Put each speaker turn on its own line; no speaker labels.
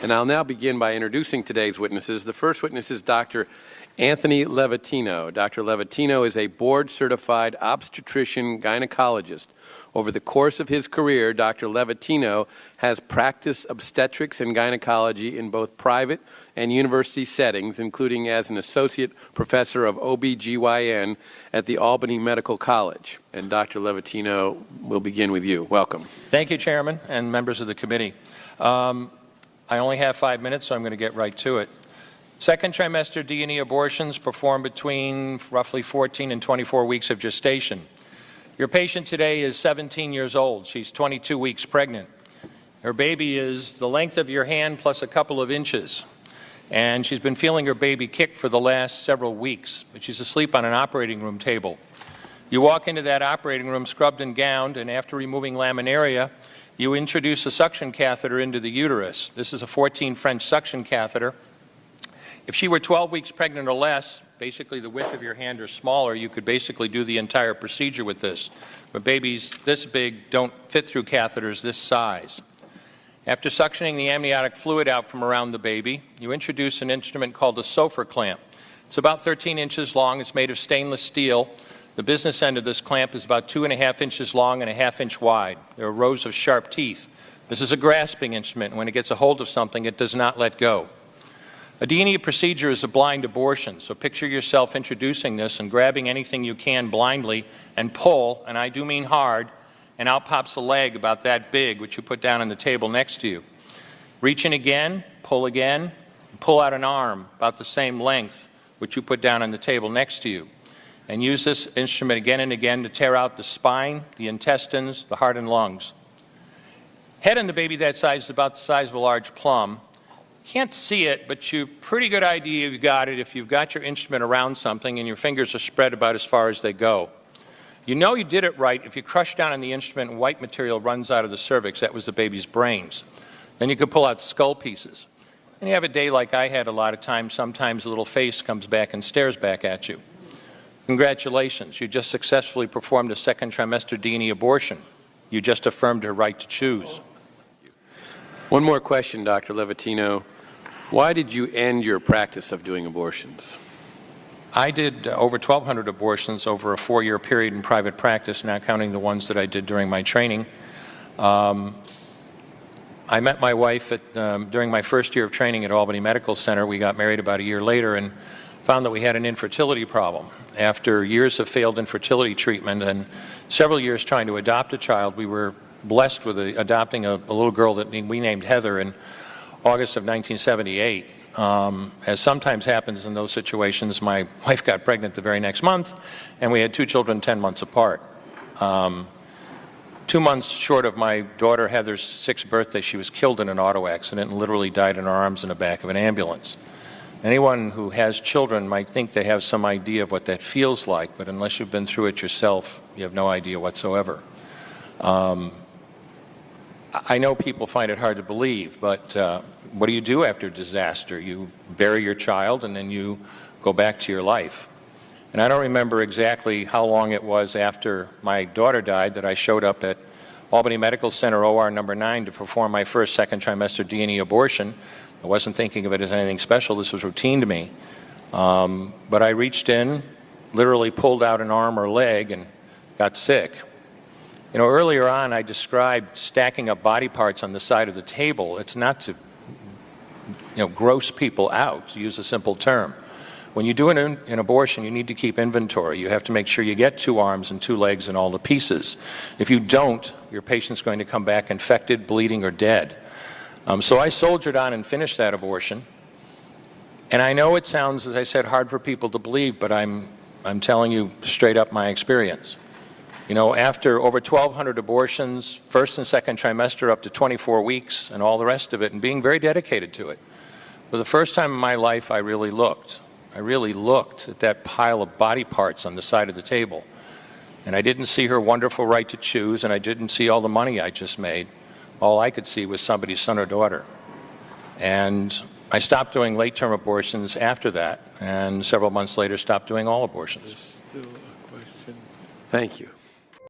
And I'll now begin by introducing today's witnesses. The first witness is Dr. Anthony Levatino. Dr. Levatino is a board-certified obstetrician gynecologist. Over the course of his career, Dr. Levatino has practiced obstetrics and gynecology in both private and university settings, including as an associate professor of OB/GYN at the Albany Medical College. And Dr. Levatino, we'll begin with you. Welcome.
Thank you, Chairman and members of the committee. I only have 5 minutes, so I'm going to get right to it. Second trimester D&E abortions performed between roughly 14 and 24 weeks of gestation. Your patient today is 17 years old. She's 22 weeks pregnant. Her baby is the length of your hand plus a couple of inches. And she's been feeling her baby kick for the last several weeks, but she's asleep on an operating room table. You walk into that operating room scrubbed and gowned, and after removing laminaria, you introduce a suction catheter into the uterus. This is a 14 French suction catheter. If she were 12 weeks pregnant or less, basically the width of your hand or smaller, you could basically do the entire procedure with this. But babies this big don't fit through catheters this size. After suctioning the amniotic fluid out from around the baby, you introduce an instrument called a Sofer clamp. It's about 13 inches long. It's made of stainless steel. The business end of this clamp is about 2.5 inches long and 1/2 inch wide. There are rows of sharp teeth. This is a grasping instrument, and when it gets a hold of something, it does not let go. A D&E procedure is a blind abortion, so picture yourself introducing this and grabbing anything you can blindly and pull, and I do mean hard, and out pops a leg about that big, which you put down on the table next to you. Reach in again, pull out an arm about the same length, which you put down on the table next to you. And use this instrument again and again to tear out the spine, the intestines, the heart and lungs. Head on the baby that size is about the size of a large plum. Can't see it, but you pretty good idea you've got it if you've got your instrument around something and your fingers are spread about as far as they go. You know you did it right if you crush down on the instrument and white material runs out of the cervix. That was the baby's brains. Then you could pull out skull pieces. And you have a day like I had a lot of times. Sometimes a little face comes back and stares back at you. Congratulations, you just successfully performed a second trimester D&E abortion. You just affirmed her right to choose.
One more question, Dr. Levatino. Why did you end your practice of doing abortions?
I did over 1,200 abortions over a 4-year period in private practice, not counting the ones that I did during my training. I met my wife during my first year of training at Albany Medical Center. We got married about a year later and found that we had an infertility problem. After years of failed infertility treatment and several years trying to adopt a child, we were blessed with adopting a little girl that we named Heather in August of 1978. As sometimes happens in those situations, my wife got pregnant the very next month, and we had 2 children 10 months apart. 2 months short of my daughter Heather's 6th birthday, she was killed in an auto accident and literally died in her arms in the back of an ambulance. Anyone who has children might think they have some idea of what that feels like, but unless you've been through it yourself, you have no idea whatsoever. I know people find it hard to believe, but what do you do after disaster? You bury your child and then you go back to your life. And I don't remember exactly how long it was after my daughter died that I showed up at Albany Medical Center OR number 9 to perform my first second trimester D&E abortion. I wasn't thinking of it as anything special. This was routine to me. But I reached in, literally pulled out an arm or leg and got sick. You know, earlier on I described stacking up body parts on the side of the table. It's not to, gross people out, to use a simple term. When you do an abortion, you need to keep inventory. You have to make sure you get 2 arms and 2 legs and all the pieces. If you don't, your patient's going to come back infected, bleeding, or dead. So I soldiered on and finished that abortion. And I know it sounds, as I said, hard for people to believe, but I'm telling you straight up my experience. You know, after over 1,200 abortions, first and second trimester up to 24 weeks and all the rest of it, and being very dedicated to it, for the first time in my life I really looked. I really looked at that pile of body parts on the side of the table. And I didn't see her wonderful right to choose, and I didn't see all the money I just made. All I could see was somebody's son or daughter. And I stopped doing late-term abortions after that, and several months later stopped doing all abortions.
There's still a question. Thank you.